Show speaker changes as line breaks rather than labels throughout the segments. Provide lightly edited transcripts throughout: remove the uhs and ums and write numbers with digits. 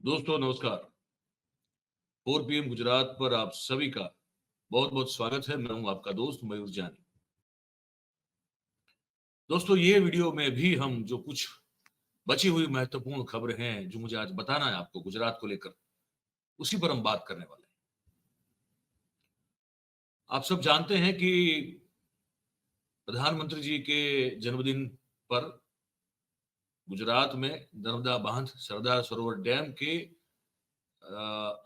दोस्तों नमस्कार। 4 PM गुजरात पर आप सभी का बहुत बहुत स्वागत है। मैं हूं आपका दोस्त मयूर जानी। दोस्तों ये वीडियो में भी हम जो कुछ बची हुई महत्वपूर्ण खबरें हैं जो मुझे आज बताना है आपको गुजरात को लेकर, उसी पर हम बात करने वाले हैं। आप सब जानते हैं कि प्रधानमंत्री जी के जन्मदिन पर गुजरात में नर्मदा बांध सरदार सरोवर डैम के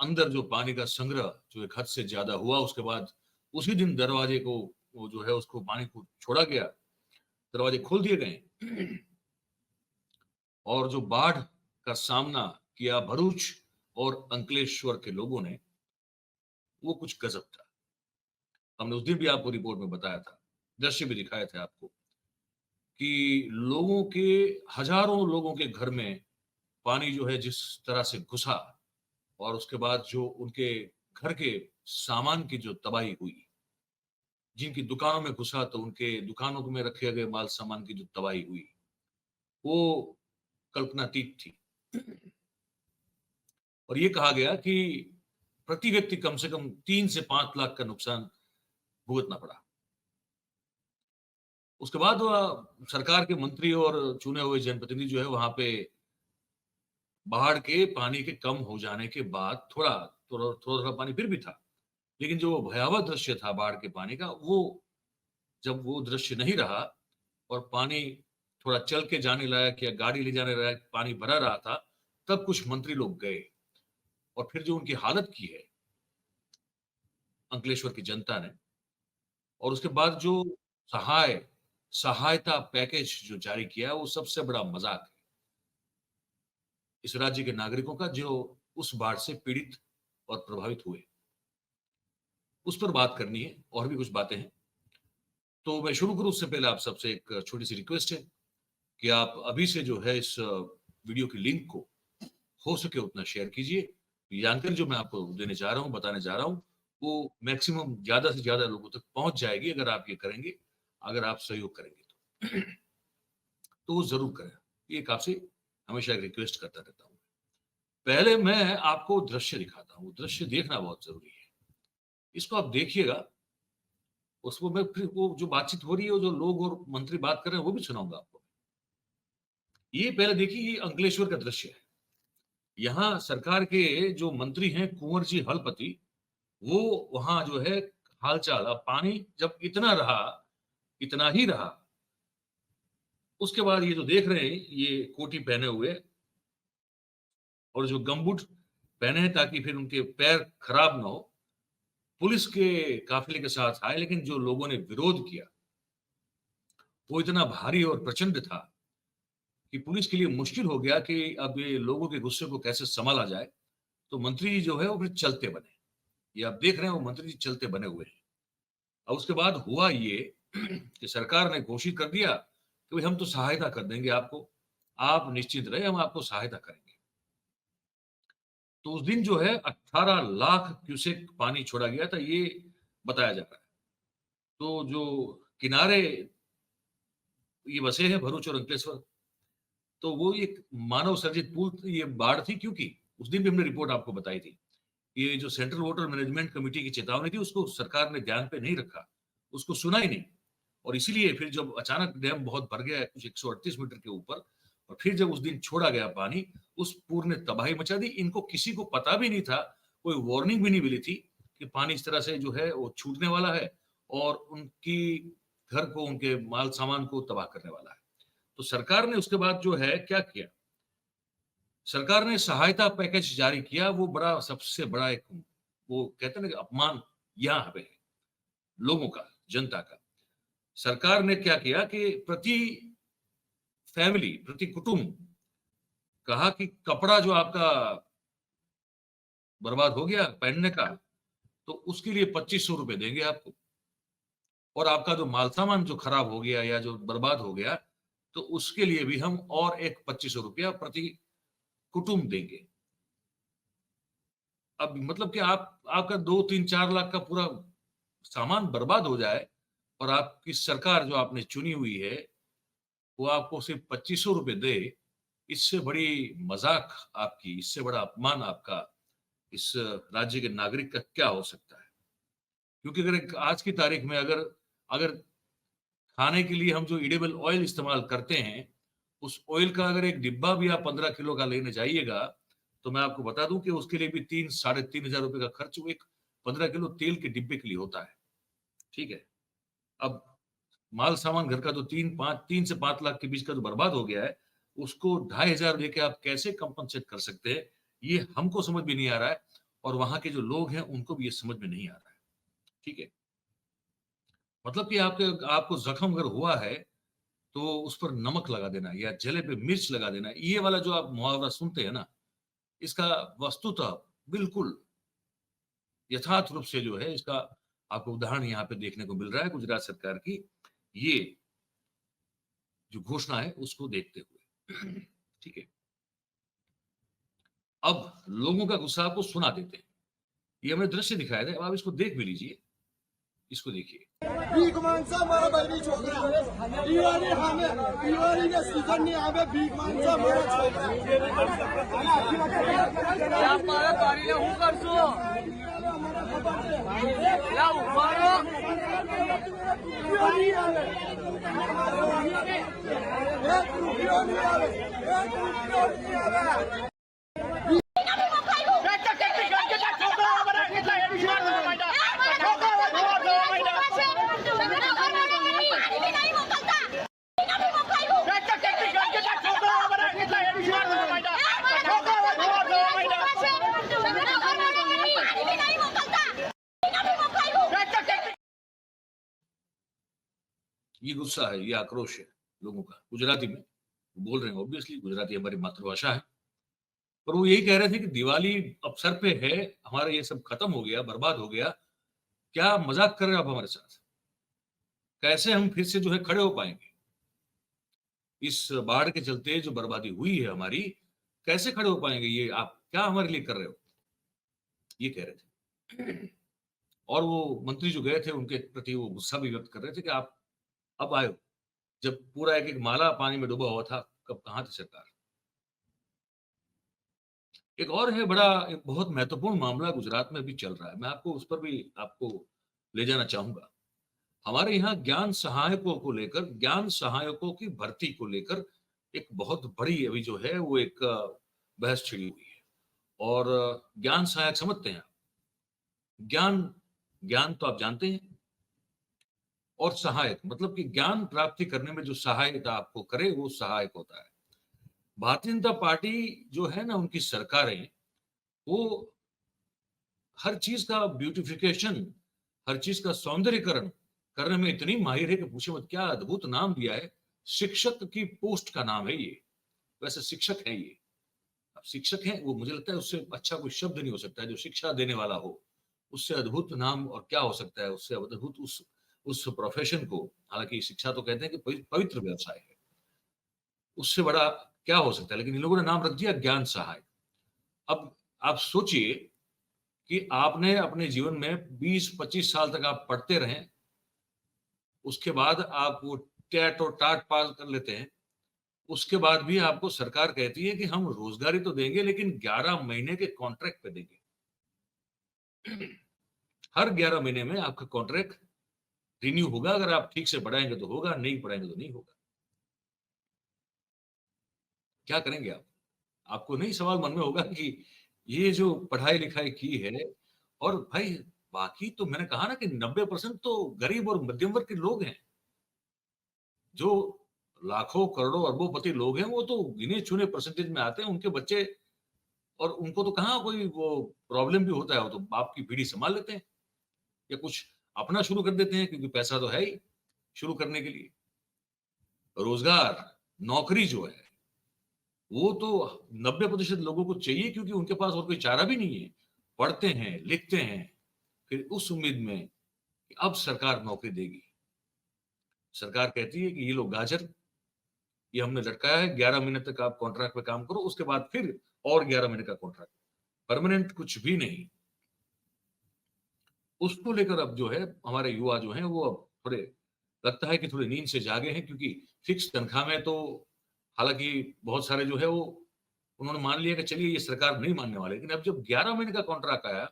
अंदर जो पानी का संग्रह जो एक हद से ज्यादा हुआ, उसके बाद उसी दिन दरवाजे को वो जो है उसको पानी को छोड़ा गया, दरवाजे खोल दिए गए और जो बाढ़ का सामना किया भरूच और अंकलेश्वर के लोगों ने, वो कुछ गजब था। हमने उस दिन भी आपको रिपोर्ट में बताया था, दृश्य भी दिखाए थे आपको कि लोगों के हजारों लोगों के घर में पानी जो है जिस तरह से घुसा और उसके बाद जो उनके घर के सामान की जो तबाही हुई, जिनकी दुकानों में घुसा तो उनके दुकानों में रखे गए माल सामान की जो तबाही हुई, वो कल्पनातीत थी। और ये कहा गया कि प्रति व्यक्ति कम से कम 3 से 5 लाख का नुकसान भुगतना पड़ा। उसके बाद वह सरकार के मंत्री और चुने हुए जनप्रतिनिधि जो है वहां पे बाढ़ के पानी के कम हो जाने के बाद थोड़ा थोड़ा थोड़ा पानी फिर भी था, लेकिन जो भयावह दृश्य था बाढ़ के पानी का, वो जब वो दृश्य नहीं रहा और पानी थोड़ा चल के जाने लायक या गाड़ी ले जाने लायक पानी भरा रहा था, तब कुछ मंत्री लोग गए और फिर जो उनकी हालत की है अंकलेश्वर की जनता ने, और उसके बाद जो सहायता पैकेज जो जारी किया वो सबसे बड़ा मजाक है इस राज्य के नागरिकों का जो उस बाढ़ से पीड़ित और प्रभावित हुए। उस पर बात करनी है और भी कुछ बातें हैं। तो मैं शुरू करूं उससे पहले आप सबसे एक छोटी सी रिक्वेस्ट है कि आप अभी से जो है इस वीडियो की लिंक को हो सके उतना शेयर कीजिए। जानकारी जो मैं आपको देने जा रहा हूं, बताने जा रहा हूं, वो मैक्सिमम ज्यादा से ज्यादा लोगों तक पहुंच जाएगी अगर आप ये करेंगे, अगर आप सहयोग करेंगे तो वो जरूर करें। ये एक आपसे हमेशा एक रिक्वेस्ट करता रहता हूँ। पहले मैं आपको दृश्य दिखाता हूँ, दृश्य देखना बहुत जरूरी है। इसको आप देखिएगा, उसको मैं फिर वो जो बातचीत हो रही है, वो जो लोग और मंत्री बात कर रहे हैं वो भी सुनाऊंगा आपको। ये पहले देखिए, ये अंकलेश्वर का दृश्य है। यहाँ सरकार के जो मंत्री हैं कुंवर जी हलपति, वो वहां जो है हालचाल, अब पानी जब इतना रहा, इतना ही रहा, उसके बाद ये जो देख रहे हैं ये कोटी पहने हुए और जो गमबूट पहने हैं ताकि फिर उनके पैर खराब ना हो, पुलिस के काफिले के साथ आए, लेकिन जो लोगों ने विरोध किया वो इतना भारी और प्रचंड था कि पुलिस के लिए मुश्किल हो गया कि अब ये लोगों के गुस्से को कैसे संभाला जाए। तो मंत्री जी जो है वो फिर चलते बने। ये आप देख रहे हैं वो मंत्री जी चलते बने हुए हैं। और उसके बाद हुआ ये कि सरकार ने घोषित कर दिया कि भाई हम तो सहायता कर देंगे आपको, आप निश्चिंत रहे, हम आपको सहायता करेंगे। तो उस दिन जो है 18 लाख क्यूसेक पानी छोड़ा गया था, ये बताया जा रहा है। तो जो किनारे ये बसे हैं भरूच और अंकलेश्वर, तो वो एक मानव सर्जित पुल ये बाढ़ थी, क्योंकि उस दिन भी हमने रिपोर्ट आपको बताई थी। ये जो सेंट्रल वाटर मैनेजमेंट कमेटी की चेतावनी थी उसको सरकार ने ध्यान पे नहीं रखा, उसको सुना ही नहीं। और इसीलिए फिर जब अचानक डैम बहुत भर गया है कुछ 138 मीटर के ऊपर, और फिर जब उस दिन छोड़ा गया पानी, उस पूर ने तबाही मचा दी। इनको किसी को पता भी नहीं था, कोई वार्निंग भी नहीं मिली थी कि पानी इस तरह से जो है वो छूटने वाला है और उनकी घर को, उनके माल सामान को तबाह करने वाला है। तो सरकार ने उसके बाद जो है क्या किया, सरकार ने सहायता पैकेज जारी किया। वो बड़ा, सबसे बड़ा एक, वो कहते हैं ना कि अपमान यहाँ पे है लोगों का, जनता का। सरकार ने क्या किया कि प्रति फैमिली, प्रति कुटुंब, कहा कि कपड़ा जो आपका बर्बाद हो गया पहनने का, तो उसके लिए 2500 रुपए देंगे आपको। और आपका जो माल सामान जो खराब हो गया या जो बर्बाद हो गया, तो उसके लिए भी हम और एक 2500 रुपया प्रति कुटुंब देंगे। अब मतलब कि आप, आपका 2 3 4 लाख का पूरा सामान बर्बाद हो जाए और आपकी सरकार जो आपने चुनी हुई है वो आपको सिर्फ 2500 रुपए दे, इससे बड़ी मजाक आपकी, इससे बड़ा अपमान आपका इस राज्य के नागरिक का क्या हो सकता है? क्योंकि अगर आज की तारीख में अगर अगर खाने के लिए हम जो एडिबल ऑयल इस्तेमाल करते हैं, उस ऑयल का अगर एक डिब्बा भी आप 15 किलो का लेने जाइएगा, तो मैं आपको बता दूं कि उसके लिए भी 3 साढ़े 3,000 रुपए का खर्च वो एक 15 किलो तेल के डिब्बे के लिए होता है। ठीक है। अब माल सामान घर का जो 3 से 5 लाख के बीच का जो बर्बाद हो गया है, उसको 2,500 देके आप कैसे कंपनसेट कर सकते हैं, ये हमको समझ में नहीं आ रहा है और वहां के जो लोग हैं उनको भी ये समझ में नहीं आ रहा है। ठीक है। मतलब कि आपके आपको जख्म अगर हुआ है तो उस पर नमक लगा देना या जले पे मिर्च लगा देना, ये वाला जो आप मुहावरा सुनते हैं ना, इसका वस्तुतः बिल्कुल यथार्थ रूप से जो है इसका आपको उदाहरण यहाँ पे देखने को मिल रहा है गुजरात सरकार की ये जो घोषणा है उसको देखते हुए। ठीक है। अब लोगों का गुस्सा आपको सुना देते हैं। ये हमने दृश्य दिखाया था, अब आप इसको देख भी लीजिए। इसको देखिए।
भीख मांगसा मारा बहनी छोकरा दिवाली हमें दिवाली के सीजन में हमें भीख मांगसा मारा छोकरा
या मारा तारी ने હું કરશું લા ઉભારો
एक रुपया नहीं आवे एक रुपया नहीं आवे
ये गुस्सा है, ये आक्रोश है लोगों का गुजराती में बोल रहे हैं। ऑब्वियसली गुजराती हमारी मातृभाषा है। पर वो यही कह रहे थे कि दिवाली अब सर पे है, हमारा ये सब खत्म हो गया, बर्बाद हो गया, क्या मजाक कर रहे हो आप हमारे साथ? कैसे हम फिर से जो है खड़े हो पाएंगे इस बाढ़ के चलते? जो बर्बादी हुई है हमारी, कैसे खड़े हो पाएंगे? ये आप क्या हमारे लिए कर रहे हो? ये कह रहे थे। और वो मंत्री जो गए थे उनके प्रति वो गुस्सा भी व्यक्त कर रहे थे कि आप अब आए हो, जब पूरा एक एक माला पानी में डूबा हुआ था, कब कहाँ थी सरकार? एक और है बड़ा, एक बहुत महत्वपूर्ण मामला गुजरात में भी चल रहा है, मैं आपको उस पर भी आपको ले जाना चाहूंगा। हमारे यहाँ ज्ञान सहायकों को लेकर, ज्ञान सहायकों की भर्ती को लेकर एक बहुत बड़ी अभी जो है वो एक बहस छिड़ी हुई है। और ज्ञान सहायक समझते हैं आप? ज्ञान, ज्ञान तो आप जानते हैं, और सहायक मतलब कि ज्ञान प्राप्ति करने में जो सहायता आपको करे वो सहायक होता है। भारतीय जनता पार्टी जो है ना, उनकी सरकारें वो हर चीज का ब्यूटिफिकेशन, हर चीज का सौंदर्यकरण करने में इतनी माहिर है कि पूछे मत। क्या अद्भुत नाम दिया है, शिक्षक की पोस्ट का नाम है ये। वैसे शिक्षक है ये, अब शिक्षक है वो, मुझे लगता है उससे अच्छा कोई शब्द नहीं हो सकता है जो शिक्षा देने वाला हो। उससे अद्भुत नाम और क्या हो सकता है, उससे अद्भुत उस प्रोफेशन को, हालांकि शिक्षा तो कहते हैं कि पवित्र व्यवसाय है, उससे बड़ा क्या हो सकता है? लेकिन इन लोगों ने नाम रख दिया ज्ञान सहायक। अब आप सोचिए कि आपने अपने जीवन में 20-25 साल तक आप पढ़ते रहे, उसके बाद आप वो टैट और टाट पास कर लेते हैं, उसके बाद भी आपको सरकार कहती है कि हम रोजगारी तो देंगे लेकिन 11 महीने के कॉन्ट्रैक्ट पे देंगे। हर 11 महीने में आपका कॉन्ट्रैक्ट रिन्यू होगा, अगर आप ठीक से पढ़ाएंगे तो होगा, नहीं पढ़ाएंगे तो नहीं होगा। क्या करेंगे आप? आपको नहीं सवाल मन में होगा कि ये जो पढ़ाई लिखाई की है, और भाई बाकी तो मैंने कहा ना कि 90% तो गरीब और मध्यम वर्ग के लोग हैं। जो लाखों करोड़ों अरबोपति लोग हैं वो तो गिने चुने परसेंटेज में आते हैं, उनके बच्चे, और उनको तो कहाँ कोई वो प्रॉब्लम भी होता है, वो तो बाप की पीढ़ी संभाल लेते हैं या कुछ अपना शुरू कर देते हैं, क्योंकि पैसा तो है ही शुरू करने के लिए। रोजगार, नौकरी जो है वो तो 90% लोगों को चाहिए, क्योंकि उनके पास और कोई चारा भी नहीं है। पढ़ते हैं, लिखते हैं, फिर उस उम्मीद में कि अब सरकार नौकरी देगी। सरकार कहती है कि ये लो गाजर, ये हमने लटकाया है, 11 महीने तक आप कॉन्ट्रैक्ट पे काम करो, उसके बाद फिर और 11 महीने का कॉन्ट्रैक्ट। परमानेंट कुछ भी नहीं। उसको लेकर अब जो है हमारे युवा जो हैं वो अब थोड़े, लगता है कि थोड़े नींद से जागे हैं, क्योंकि फिक्स तनख्वाह में तो हालांकि बहुत सारे जो है वो उन्होंने मान लिया कि चलिए ये सरकार नहीं मानने वाले, लेकिन अब जब 11 महीने का कॉन्ट्रैक्ट आया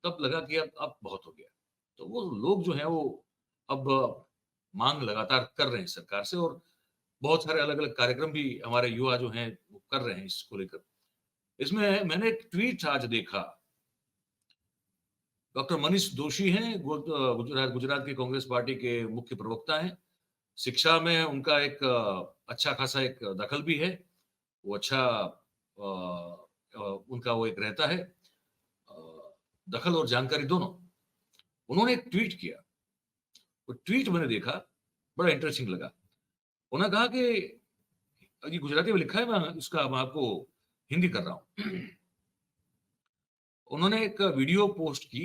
तब लगा कि अब बहुत हो गया। तो वो लोग जो हैं वो अब मांग लगातार कर रहे हैं सरकार से, और बहुत सारे अलग-अलग कार्यक्रम भी हमारे युवा जो हैं वो कर रहे हैं इसको लेकर। इसमें मैंने एक ट्वीट आज देखा, डॉक्टर मनीष दोशी हैं, गुजरात गुजरात की कांग्रेस पार्टी के मुख्य प्रवक्ता हैं। शिक्षा में उनका एक अच्छा खासा एक दखल भी है। वो अच्छा उनका वो एक रहता है दखल और जानकारी दोनों। उन्होंने एक ट्वीट किया, वो ट्वीट मैंने देखा, बड़ा इंटरेस्टिंग लगा। उन्होंने कहा कि ये गुजराती में लिखा है, मैं इसका मैं आपको हिंदी कर रहा हूँ। उन्होंने एक वीडियो पोस्ट की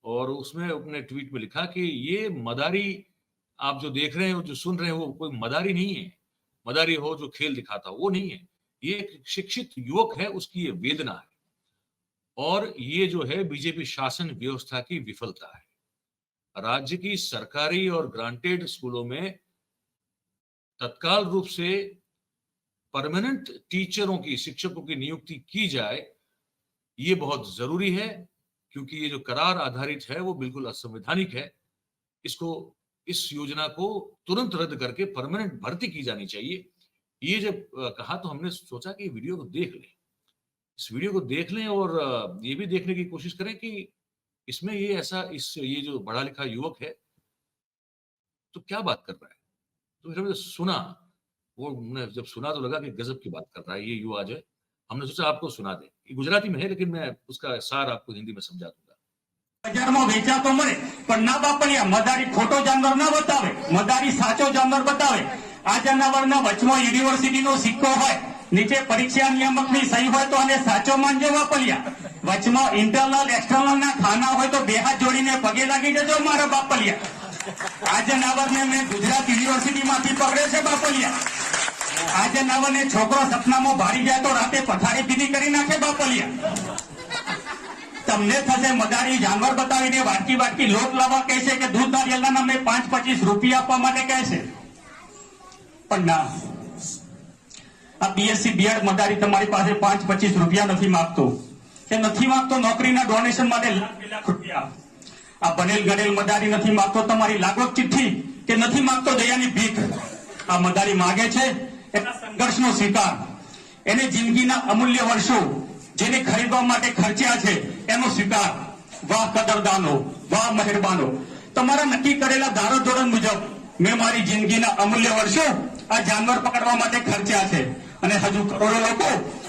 और उसमें अपने ट्वीट में लिखा कि ये मदारी आप जो देख रहे हैं, जो सुन रहे हैं, वो कोई मदारी नहीं है। मदारी हो जो खेल दिखाता हो, वो नहीं है। ये एक शिक्षित युवक है, उसकी ये वेदना है, और ये जो है बीजेपी शासन व्यवस्था की विफलता है। राज्य की सरकारी और ग्रांटेड स्कूलों में तत्काल रूप से परमानेंट टीचरों की, शिक्षकों की नियुक्ति की जाए, ये बहुत जरूरी है, क्योंकि ये जो करार आधारित है वो बिल्कुल असंवैधानिक है। इसको, इस योजना को तुरंत रद्द करके परमानेंट भर्ती की जानी चाहिए। ये जब कहा तो हमने सोचा कि वीडियो को देख लें, इस वीडियो को देख लें और ये भी देखने की कोशिश करें कि इसमें ये ऐसा, ये जो पढ़ा लिखा युवक है तो क्या बात कर रहा है। तो फिर हमने सुना, वो हमने जब सुना तो लगा कि गजब की बात कर रहा है ये युवा जो है। हमने सोचा आपको सुना दें। ये गुजराती में है, लेकिन मैं उसका सार आपको हिंदी में समझा दूंगा।
બજારમાં વેચાતો મળે પણ ના બાપલિયા મદારી ખોટો જાનવર ના બતાવે, મદારી સાચો જાનવર બતાવે। આ જાનવરના વચમાં યુનિવર્સિટીનો સિક્કો હોય, નીચે પરીક્ષા નિયામકની સહી હોય તો આને સાચો માનજો બાપલિયા। વચમાં ઇન્ટરનલ એક્સટર્નલ ના ખાના હોય તો બે હાથ જોડીને પગે લાગી જજો મારા બાપલિયા। આ જાનવરને મેં ગુજરાત યુનિવર્સિટીમાંથી પકડ્યો છે બાપલિયા। આ જાનવરને છોકરો સપનામાં ભારી જાય તો રાતે પથારી પીધી કરી નાખે બાપલિયા। તમને થશે મદારી જાનવર બતાવીને વાટકી વાટકી લોટ લાવવા કહેશે કે દૂધ નારિયેળના નામે 5-25 રૂપિયા આપવા માટે કહેશે, પણ ના, આ બીએસસી બીએડ મદારી તમારી પાસે 5-25 રૂપિયા નથી માંગતો, કે નથી માંગતો નોકરીના ડોનેશન માટે લાખ રૂપિયા। આ બનેલ ગણેલ મદારી નથી માંગતો તમારી લાગવક ચિઠ્ઠી, કે નથી માંગતો દયાની ભીખ। આ મદારી માગે છે એના સંઘર્ષનો સ્વીકાર, એને જિંદગીના અમૂલ્ય વર્ષો જેને ખરીદવા માટે ખર્ચ્યા છે એનો સ્વીકાર। વાહ કદરદાનો, વાહ મહેરબાનો, તમારા નક્કી કરેલા ધારો ધોરણ મુજબ મેં મારી જિંદગીના અમૂલ્ય વર્ષો આ જાનવર પકડવા માટે ખર્ચ્યા છે, અને હજુ કરોડો લોકો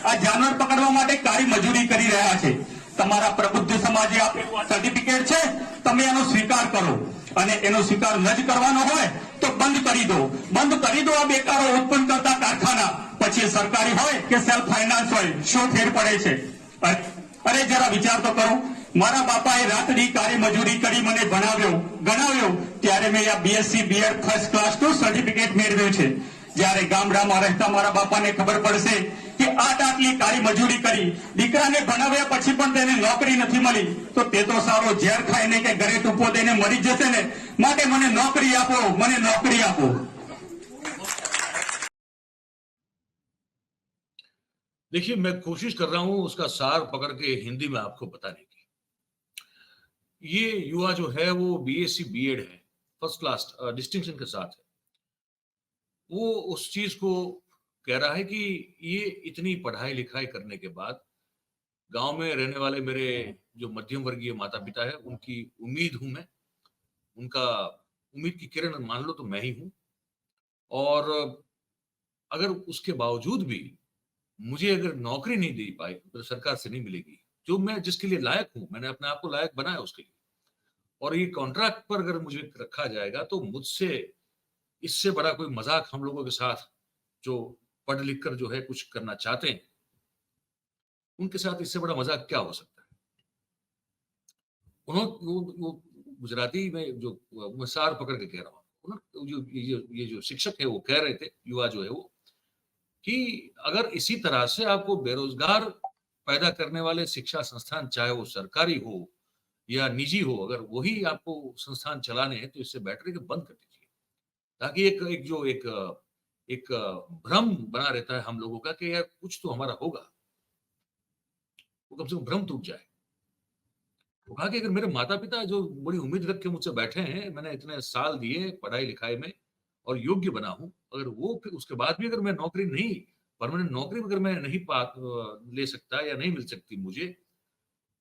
આ જાનવર પકડવા માટે કાળી મજૂરી કરી રહ્યા છે। તમારા પ્રબુદ્ધ સમાજે આપેલું સર્ટિફિકેટ છે, તમે એનો સ્વીકાર કરો, અને એનો સ્વીકાર ન જ કરવાનો હોય તો બંધ કરી દો, બંધ કરી દો આ બેકારો ઉત્પન્ન કરતા કારખાના। પછી સરકારી હોય કે સેલ્ફ ફાઇનાન્સ હોય, શું ફેર પડે છે? અરે જરા વિચાર તો કરો। મારા બાપાએ રાતડી કાળી મજૂરી કરી મને ગણાવ્યો ત્યારે મેં આ બીએસસી બીએડ ફર્સ્ટ ક્લાસનું સર્ટિફિકેટ મેળવ્યું છે। જ્યારે ગામડામાં રહેતા મારા બાપાને ખબર પડશે કે આટલી કાળી મજૂરી કરી દીકરાને ભણાવ્યા પછી પણ તેને નોકરી નથી મળી, તો તે તો સારો ઝેર ખાઈને કે ઘરે ટૂંપો દઈને મરી જશે ને। માટે મને નોકરી આપો, મને નોકરી આપો।
देखिए, मैं कोशिश कर रहा हूं उसका सार पकड़ के हिंदी में आपको बताने की। ये युवा जो है वो बीएससी बीएड है, फर्स्ट क्लास डिस्टिंक्शन के साथ है। वो उस चीज को कह रहा है कि ये इतनी पढ़ाई लिखाई करने के बाद गांव में रहने वाले मेरे जो मध्यम वर्गीय माता पिता है, उनकी उम्मीद हूं मैं, उनका उम्मीद की किरण मान लो तो मैं ही हूं। और अगर उसके बावजूद भी मुझे अगर नौकरी नहीं दे पाई तो सरकार से नहीं मिलेगी, जो मैं जिसके लिए लायक हूं, मैंने अपने आप को लायक बनाया उसके लिए। और ये कॉन्ट्रैक्ट पर अगर मुझे रखा जाएगा तो मुझसे इससे बड़ा कोई मजाक हम लोगों के साथ जो पढ़ लिख कर जो है कुछ करना चाहते हैं, उनके साथ इससे बड़ा मजाक क्या हो सकता है। उन्होंने वो गुजराती में जो मैं सार पकड़ के कह रहा हूँ, ये जो शिक्षक है वो कह रहे थे, युवा जो है वो, कि अगर इसी तरह से आपको बेरोजगार पैदा करने वाले शिक्षा संस्थान, चाहे वो सरकारी हो या निजी हो, अगर वही आपको संस्थान चलाने हैं तो इससे बेटर है कि बंद कर दीजिए, ताकि एक एक भ्रम बना रहता है हम लोगों का कि यार कुछ तो हमारा होगा, वो कम से कम भ्रम टूट जाए। वो कहा कि अगर मेरे माता पिता जो बड़ी उम्मीद रख के मुझसे बैठे हैं, मैंने इतने साल दिए पढ़ाई लिखाई में और योग्य बना हूं, अगर वो फिर उसके बाद भी अगर मैं नौकरी नहीं, परमानेंट नौकरी अगर मैं नहीं ले सकता या नहीं मिल सकती मुझे,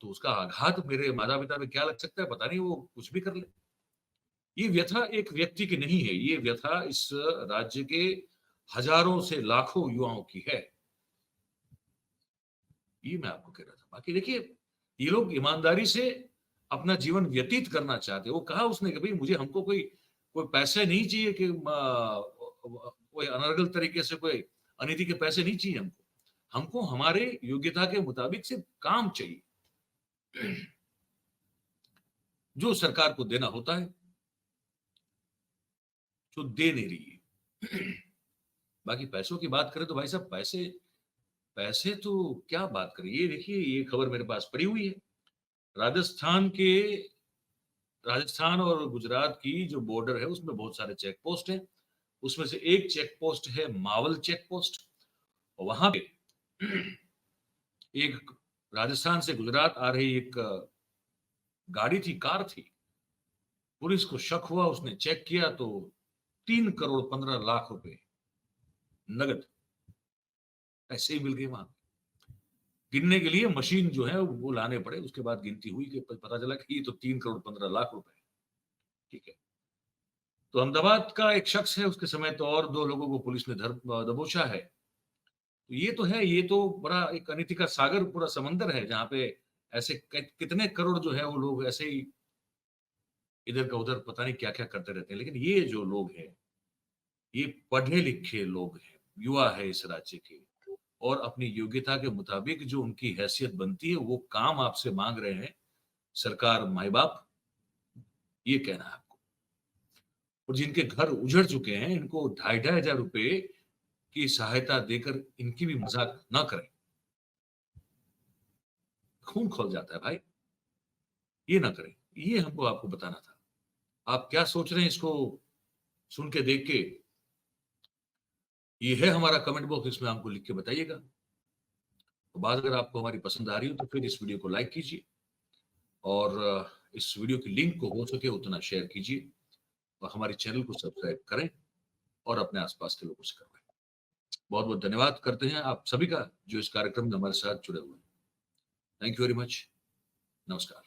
तो उसका आघात मेरे माता पिता पे क्या लग सकता है पता नहीं, वो कुछ भी कर ले। ये व्यथा एक व्यक्ति की नहीं है, ये व्यथा इस राज्य के हजारों से लाखों युवाओं की है। ये मैं आपको कह रहा था। बाकी देखिए, ये लोग ईमानदारी से अपना जीवन व्यतीत करना चाहते हैं। वो कहा उसने कि भाई मुझे हमको कोई कोई पैसे नहीं चाहिए कि कोई अनर्गल तरीके से कोई अनिति के पैसे नहीं चाहिए हमको। हमको हमारे योग्यता के मुताबिक सिर्फ काम चाहिए, जो सरकार को देना होता है, जो दे नहीं रही है। बाकी पैसों की बात करें तो भाई साहब पैसे पैसे तो क्या बात करें। ये देखिए, ये खबर मेरे पास पड़ी हुई है। राजस्थान के राजस्थान और गुजरात की जो बॉर्डर है उसमें बहुत सारे चेक पोस्ट हैं। उसमें से एक चेक पोस्ट है मावल चेक पोस्ट, और वहां पे एक राजस्थान से गुजरात आ रही एक गाड़ी थी, कार थी। पुलिस को शक हुआ, उसने चेक किया तो 3,15,00,000 रुपए नगद ऐसे ही मिल गए वहां। गिनने के लिए मशीन जो है वो लाने पड़े, उसके बाद गिनती हुई कि पता चला कि ये तो 3,15,00,000 रुपए। ठीक है। तो अहमदाबाद का एक शख्स है, उसके समय तो और 2 लोगों को पुलिस ने दबोचा है। तो ये तो है, ये तो बड़ा एक अनिति का सागर, पूरा समंदर है जहां पे ऐसे कितने करोड़ जो है वो लोग ऐसे ही इधर का उधर पता नहीं क्या क्या करते रहते हैं। लेकिन ये जो लोग हैं, ये पढ़े लिखे लोग हैं, युवा है इस राज्य के, और अपनी योग्यता के मुताबिक जो उनकी हैसियत बनती है वो काम आपसे मांग रहे हैं सरकार, माई बाप। ये कहना है आपको। और जिनके घर उजड़ चुके हैं, इनको 2,500 रुपए की सहायता देकर इनकी भी मजाक ना करें। खून खोल जाता है भाई, ये ना करें। ये हमको आपको बताना था। आप क्या सोच रहे हैं इसको सुन के, देख के? ये है हमारा कमेंट बॉक्स, इसमें हमको लिख के बताइएगा। तो बात अगर आपको हमारी पसंद आ रही हो तो फिर इस वीडियो को लाइक कीजिए, और इस वीडियो की लिंक को हो सके उतना शेयर कीजिए, और हमारे चैनल को सब्सक्राइब करें और अपने आसपास के लोगों से करवाएं। बहुत बहुत धन्यवाद करते हैं आप सभी का जो इस कार्यक्रम में हमारे साथ जुड़े हुए हैं। Thank you very much. नमस्कार।